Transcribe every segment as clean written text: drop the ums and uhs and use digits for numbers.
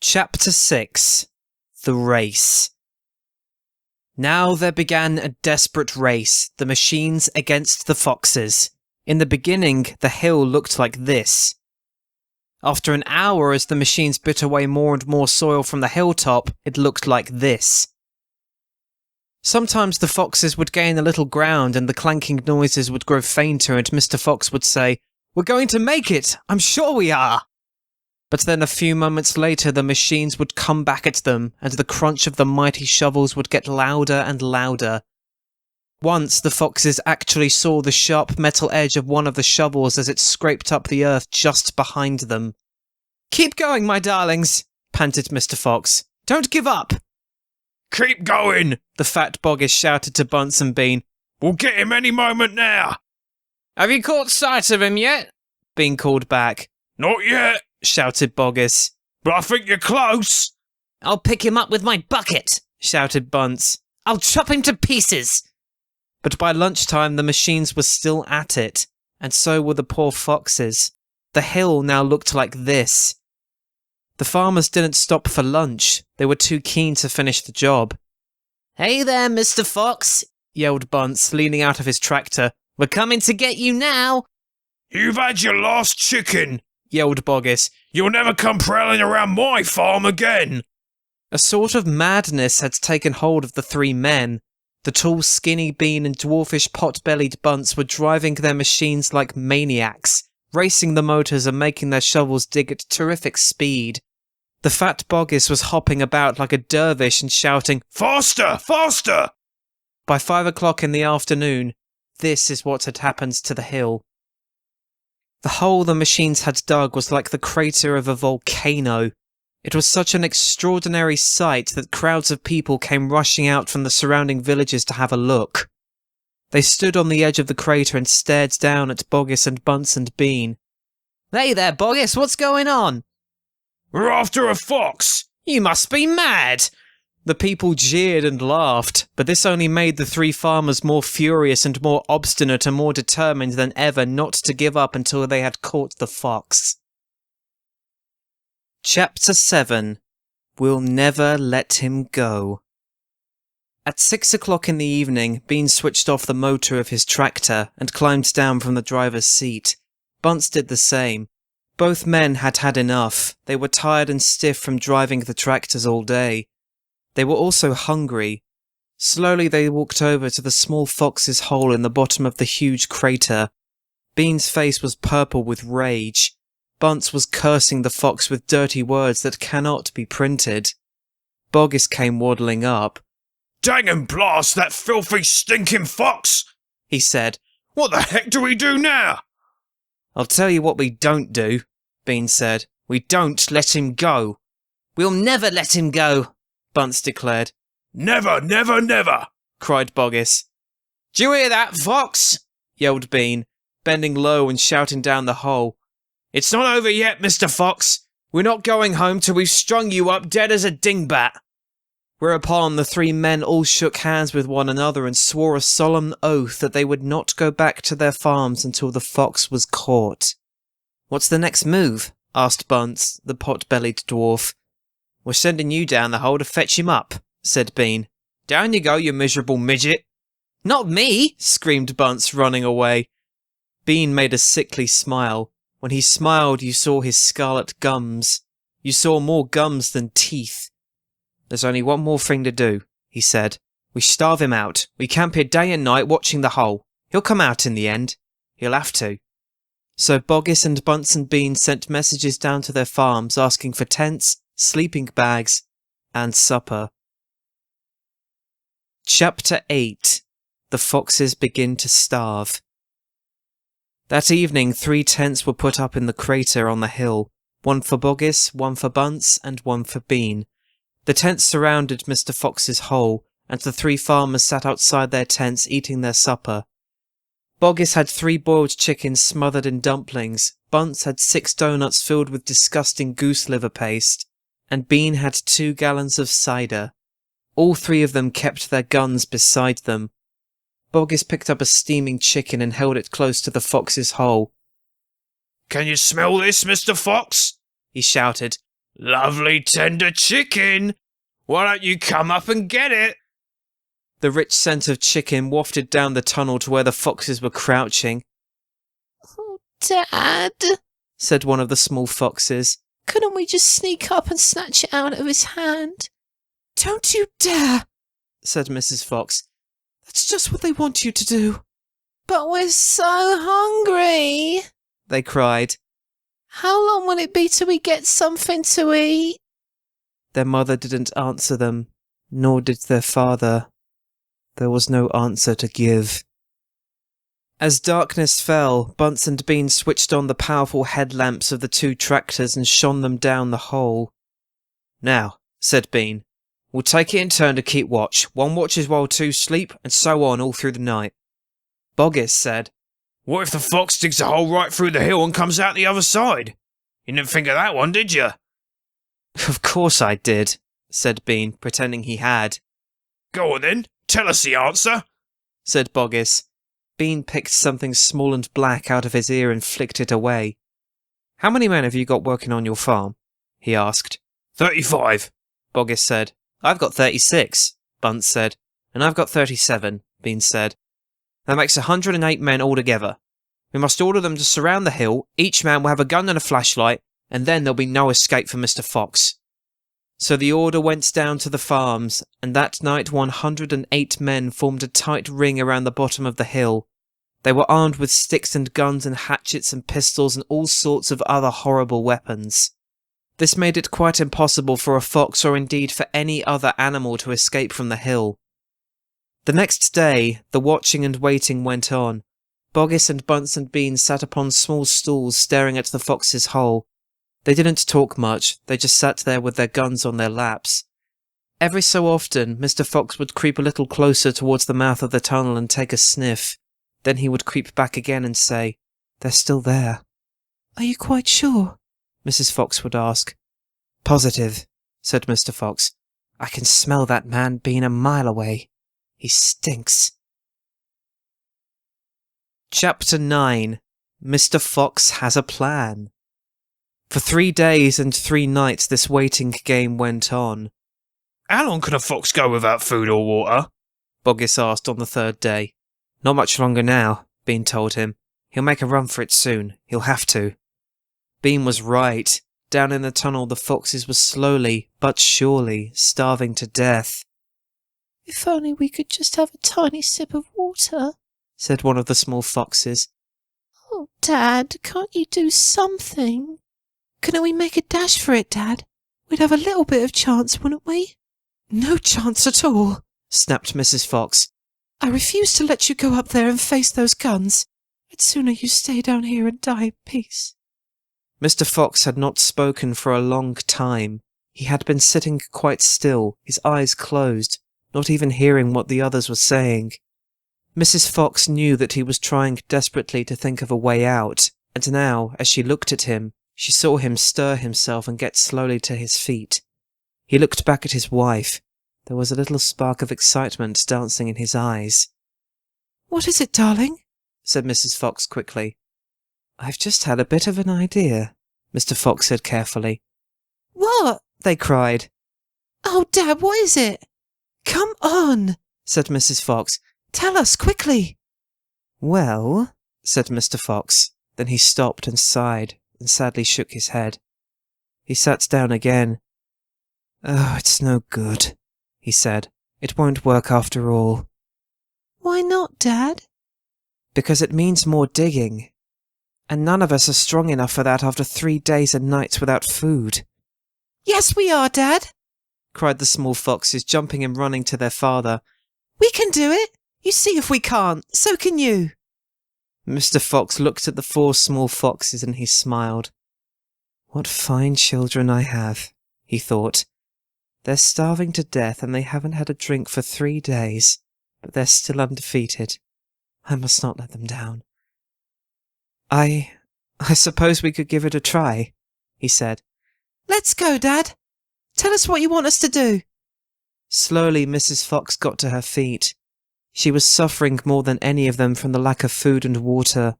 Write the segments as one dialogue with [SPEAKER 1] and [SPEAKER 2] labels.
[SPEAKER 1] Chapter 6. The Race. Now there began a desperate race, the machines against the foxes. In the beginning, the hill looked like this. After an hour, as the machines bit away more and more soil from the hilltop, it looked like this. Sometimes the foxes would gain a little ground and the clanking noises would grow fainter and Mr. Fox would say, "We're going to make it! I'm sure we are!" But then a few moments later the machines would come back at them, and the crunch of the mighty shovels would get louder and louder. Once the foxes actually saw the sharp metal edge of one of the shovels as it scraped up the earth just behind them. "Keep going, my darlings," panted Mr. Fox. "Don't give up."
[SPEAKER 2] "Keep going,"
[SPEAKER 1] the fat Boggis shouted to Bunce and Bean.
[SPEAKER 2] "We'll get him any moment now."
[SPEAKER 1] "Have you caught sight of him yet?" Bean called back.
[SPEAKER 2] "Not yet,"
[SPEAKER 1] shouted Boggis.
[SPEAKER 2] "but I think you're close."
[SPEAKER 3] "I'll pick him up with my bucket,"
[SPEAKER 1] shouted Bunce.
[SPEAKER 3] "I'll chop him to pieces."
[SPEAKER 1] But by lunchtime the machines were still at it, and so were the poor foxes. The hill now looked like this. The farmers didn't stop for lunch. They were too keen to finish the job.
[SPEAKER 3] "Hey there, Mr. Fox,"
[SPEAKER 1] yelled Bunce, leaning out of his tractor.
[SPEAKER 3] "We're coming to get you now."
[SPEAKER 2] "You've had your last chicken,"
[SPEAKER 1] yelled Boggis.
[SPEAKER 2] "You'll never come prowling around my farm again."
[SPEAKER 1] A sort of madness had taken hold of the three men. The tall, skinny Bean and dwarfish, pot-bellied Bunce were driving their machines like maniacs, racing the motors and making their shovels dig at terrific speed. The fat Boggis was hopping about like a dervish and shouting,
[SPEAKER 2] "Faster! Faster!"
[SPEAKER 1] By 5 o'clock in the afternoon, this is what had happened to the hill. The hole the machines had dug was like the crater of a volcano. It was such an extraordinary sight that crowds of people came rushing out from the surrounding villages to have a look. They stood on the edge of the crater and stared down at Boggis and Bunce and Bean.
[SPEAKER 3] "Hey there, Boggis, what's going on?"
[SPEAKER 2] "We're after a fox."
[SPEAKER 3] "You must be mad."
[SPEAKER 1] The people jeered and laughed, but this only made the three farmers more furious and more obstinate and more determined than ever not to give up until they had caught the fox. Chapter 7. We'll Never Let Him Go. At 6 o'clock in the evening, Bean switched off the motor of his tractor and climbed down from the driver's seat. Bunce did the same. Both men had had enough. They were tired and stiff from driving the tractors all day. They were also hungry. Slowly they walked over to the small fox's hole in the bottom of the huge crater. Bean's face was purple with rage. Bunce was cursing the fox with dirty words that cannot be printed. Boggis came waddling up.
[SPEAKER 2] "Dang and blast that filthy, stinking fox,"
[SPEAKER 1] he said.
[SPEAKER 2] "What the heck do we do now?"
[SPEAKER 1] "I'll tell you what we don't do," Bean said. "We don't let him go."
[SPEAKER 3] "We'll never let him go,"
[SPEAKER 1] Bunce declared.
[SPEAKER 2] "Never, never, never,"
[SPEAKER 1] cried Boggis.
[SPEAKER 3] "Do you hear that, Fox?"
[SPEAKER 1] yelled Bean, bending low and shouting down the hole.
[SPEAKER 3] "It's not over yet, Mr. Fox. We're not going home till we've strung you up dead as a dingbat."
[SPEAKER 1] Whereupon the three men all shook hands with one another and swore a solemn oath that they would not go back to their farms until the fox was caught. "What's the next move?" asked Bunce, the pot-bellied dwarf. "We're sending you down the hole to fetch him up," said Bean.
[SPEAKER 3] "Down you go, you miserable midget." "Not me!" screamed Bunce, running away.
[SPEAKER 1] Bean made a sickly smile. When he smiled, you saw his scarlet gums. You saw more gums than teeth. "There's only one more thing to do," he said. "We starve him out. We camp here day and night watching the hole. He'll come out in the end. He'll have to." So Boggis and Bunce and Bean sent messages down to their farms asking for tents, sleeping bags, and supper. Chapter 8. The Foxes Begin to Starve. That evening 3 tents were put up in the crater on the hill, one for Boggis, one for Bunce, and one for Bean. The tents surrounded Mr. Fox's hole, and the 3 farmers sat outside their tents eating their supper. Boggis had 3 boiled chickens smothered in dumplings, Bunce had 6 doughnuts filled with disgusting goose liver paste, and Bean had 2 gallons of cider. All 3 of them kept their guns beside them. Boggis picked up a steaming chicken and held it close to the fox's hole.
[SPEAKER 2] "Can you smell this, Mr. Fox?"
[SPEAKER 1] he shouted.
[SPEAKER 2] Lovely tender chicken. Why don't you come up and get it?
[SPEAKER 1] The rich scent of chicken wafted down the tunnel to where the foxes were crouching.
[SPEAKER 4] Oh, Dad,
[SPEAKER 1] said one of the small foxes.
[SPEAKER 4] couldn't we just sneak up and snatch it out of his hand?
[SPEAKER 5] Don't you dare,
[SPEAKER 1] said Mrs. Fox.
[SPEAKER 5] That's just what they want you to do.
[SPEAKER 4] But we're so hungry,
[SPEAKER 1] they cried.
[SPEAKER 4] How long will it be till we get something to eat?
[SPEAKER 1] Their mother didn't answer them, nor did their father. There was no answer to give. As darkness fell, Bunce and Bean switched on the powerful headlamps of the two tractors and shone them down the hole. Now, said Bean, we'll take it in turn to keep watch. One watches while two sleep, and so on all through the night. Boggis said,
[SPEAKER 2] What if the fox digs a hole right through the hill and comes out the other side? You didn't think of that one, did you?
[SPEAKER 1] Of course I did, said Bean, pretending he had.
[SPEAKER 2] Go on then, tell us the answer,
[SPEAKER 1] said Boggis. Bean picked something small and black out of his ear and flicked it away. How many men have you got working on your farm? He asked.
[SPEAKER 2] 35,
[SPEAKER 1] Boggis said. I've got 36, Bunce said. And I've got 37, Bean said. That makes 108 men altogether. We must order them to surround the hill, each man will have a gun and a flashlight, and then there'll be no escape for Mr. Fox. So the order went down to the farms, and that night 108 men formed a tight ring around the bottom of the hill. They were armed with sticks and guns and hatchets and pistols and all sorts of other horrible weapons. This made it quite impossible for a fox or indeed for any other animal to escape from the hill. The next day, the watching and waiting went on. Boggis and Bunce and Bean sat upon small stools staring at the fox's hole. They didn't talk much, they just sat there with their guns on their laps. Every so often, Mr. Fox would creep a little closer towards the mouth of the tunnel and take a sniff. Then he would creep back again and say, They're still there.
[SPEAKER 5] Are you quite sure?
[SPEAKER 1] Mrs. Fox would ask. Positive, said Mr. Fox. I can smell that man Bean a mile away. He stinks. Chapter 9. Mr. Fox has a plan. For 3 days and 3 nights this waiting game went on.
[SPEAKER 2] How long can a fox go without food or water?
[SPEAKER 1] Boggis asked on the 3rd day. Not much longer now, Bean told him. He'll make a run for it soon. He'll have to. Bean was right. Down in the tunnel the foxes were slowly, but surely, starving to death.
[SPEAKER 4] If only we could just have a tiny sip of water,
[SPEAKER 1] said one of the small foxes.
[SPEAKER 4] Oh, Dad, can't you do something?
[SPEAKER 5] Couldn't we make a dash for it, Dad? We'd have a little bit of chance, wouldn't we? No chance at all,
[SPEAKER 1] snapped Mrs. Fox.
[SPEAKER 5] I refuse to let you go up there and face those guns. I'd sooner you stay down here and die in peace.
[SPEAKER 1] Mr. Fox had not spoken for a long time. He had been sitting quite still, his eyes closed, not even hearing what the others were saying. Mrs. Fox knew that he was trying desperately to think of a way out, and now, as she looked at him, she saw him stir himself and get slowly to his feet. He looked back at his wife. There was a little spark of excitement dancing in his eyes.
[SPEAKER 5] What is it, darling?
[SPEAKER 1] said Mrs. Fox quickly. I've just had a bit of an idea, Mr. Fox said carefully.
[SPEAKER 5] What?
[SPEAKER 1] They cried.
[SPEAKER 5] Oh, Dad, what is it? Come on,
[SPEAKER 1] said Mrs. Fox.
[SPEAKER 5] Tell us quickly.
[SPEAKER 1] Well, said Mr. Fox. Then he stopped and sighed and sadly shook his head. He sat down again. Oh, it's no good, he said. It won't work after all.
[SPEAKER 5] Why not, Dad?
[SPEAKER 1] Because it means more digging. And none of us are strong enough for that after 3 days and nights without food.
[SPEAKER 5] Yes, we are, Dad,
[SPEAKER 1] cried the small foxes, jumping and running to their father.
[SPEAKER 5] We can do it. You see if we can't. So can you.
[SPEAKER 1] Mr. Fox looked at the 4 small foxes and he smiled. What fine children I have, he thought. They're starving to death and they haven't had a drink for 3 days, but they're still undefeated. I must not let them down. I suppose we could give it a try, he said.
[SPEAKER 5] Let's go, Dad. Tell us what you want us to do.
[SPEAKER 1] Slowly Mrs. Fox got to her feet. She was suffering more than any of them from the lack of food and water.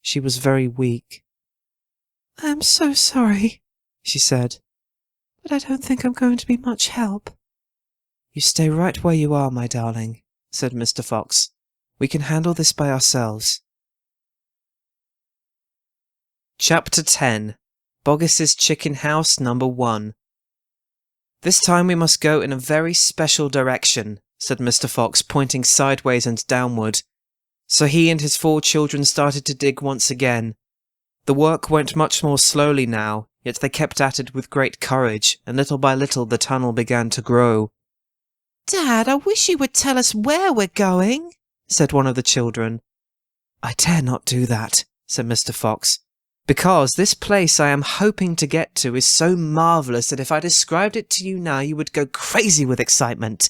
[SPEAKER 1] She was very weak.
[SPEAKER 5] I am so sorry,
[SPEAKER 1] she said.
[SPEAKER 5] but I don't think I'm going to be much help.
[SPEAKER 1] You stay right where you are, my darling, said Mr. Fox. We can handle this by ourselves. Chapter 10. Boggis's Chicken House Number 1. This time we must go in a very special direction, said Mr. Fox, pointing sideways and downward. So he and his 4 children started to dig once again. The work went much more slowly now, yet they kept at it with great courage, and little by little the tunnel began to grow.
[SPEAKER 5] Dad, I wish you would tell us where we're going,
[SPEAKER 1] said one of the children. I dare not do that, said Mr. Fox, because this place I am hoping to get to is so marvellous that if I described it to you now you would go crazy with excitement.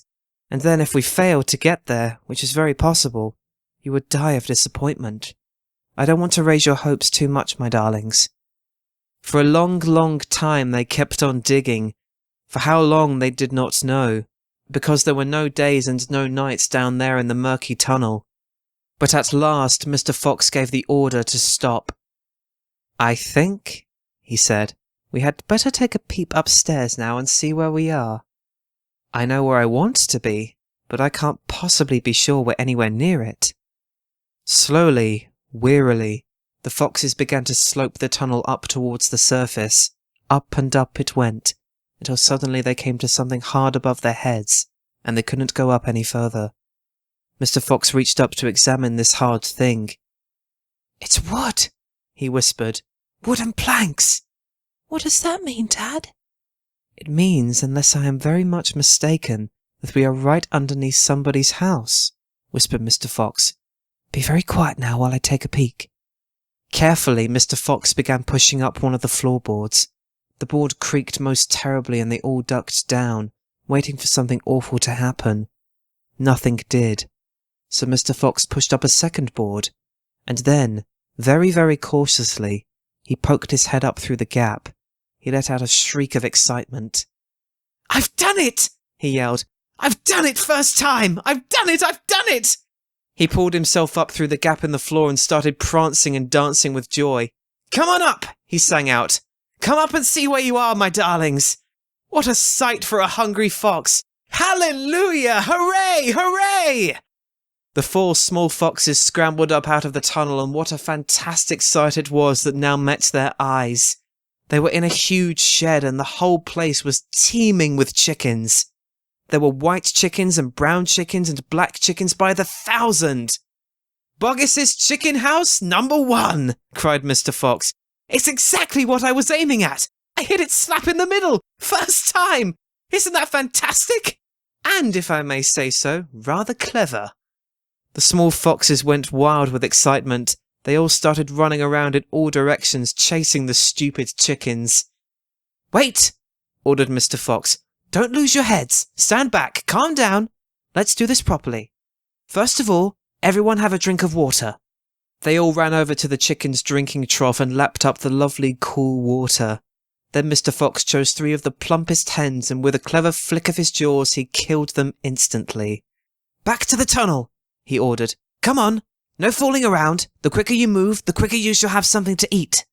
[SPEAKER 1] And then if we failed to get there, which is very possible, you would die of disappointment. I don't want to raise your hopes too much, my darlings. For a long, long time they kept on digging. For how long they did not know, because there were no days and no nights down there in the murky tunnel. But at last Mr. Fox gave the order to stop. I think, he said, we had better take a peep upstairs now and see where we are. I know where I want to be, but I can't possibly be sure we're anywhere near it. Slowly, wearily, the foxes began to slope the tunnel up towards the surface. Up and up it went, until suddenly they came to something hard above their heads, and they couldn't go up any further. Mr. Fox reached up to examine this hard thing.
[SPEAKER 5] It's wood,
[SPEAKER 1] he whispered.
[SPEAKER 5] Wooden planks. What does that mean, Dad?
[SPEAKER 1] It means, unless I am very much mistaken, that we are right underneath somebody's house, whispered Mr. Fox. Be very quiet now while I take a peek. Carefully, Mr. Fox began pushing up one of the floorboards. The board creaked most terribly and they all ducked down, waiting for something awful to happen. Nothing did. So Mr. Fox pushed up a second board, and then, very, very cautiously, he poked his head up through the gap. He let out a shriek of excitement.
[SPEAKER 5] I've done it! He yelled. I've done it first time! I've done it! I've done it!
[SPEAKER 1] He pulled himself up through the gap in the floor and started prancing and dancing with joy.
[SPEAKER 5] Come on up, he sang out. Come up and see where you are, my darlings. What a sight for a hungry fox. Hallelujah! Hooray! Hooray!
[SPEAKER 1] The 4 small foxes scrambled up out of the tunnel, and what a fantastic sight it was that now met their eyes. They were in a huge shed, and the whole place was teeming with chickens. There were white chickens and brown chickens and black chickens by the 1,000.
[SPEAKER 5] Boggis's Chicken House Number 1, cried Mr. Fox. It's exactly what I was aiming at. I hit it slap in the middle. First time. Isn't that fantastic?
[SPEAKER 1] And, if I may say so, rather clever. The small foxes went wild with excitement. They all started running around in all directions, chasing the stupid chickens.
[SPEAKER 5] Wait,
[SPEAKER 1] ordered Mr. Fox.
[SPEAKER 5] Don't lose your heads. Stand back. Calm down. Let's do this properly. First of all, everyone have a drink of water.
[SPEAKER 1] They all ran over to the chicken's drinking trough and lapped up the lovely, cool water. Then Mr. Fox chose 3 of the plumpest hens, and with a clever flick of his jaws he killed them instantly.
[SPEAKER 5] Back to the tunnel, he ordered. Come on. No fooling around. The quicker you move, the quicker you shall have something to eat.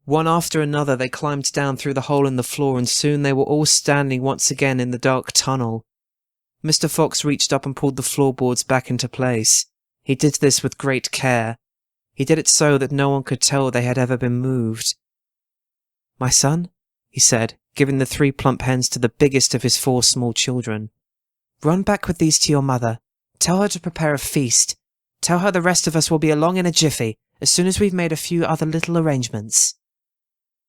[SPEAKER 1] One after another they climbed down through the hole in the floor, and soon they were all standing once again in the dark tunnel. Mr. Fox reached up and pulled the floorboards back into place. He did this with great care. He did it so that no one could tell they had ever been moved. My son, he said, giving the 3 plump hens to the biggest of his 4 small children. Run back with these to your mother. Tell her to prepare a feast. Tell her the rest of us will be along in a jiffy, as soon as we've made a few other little arrangements.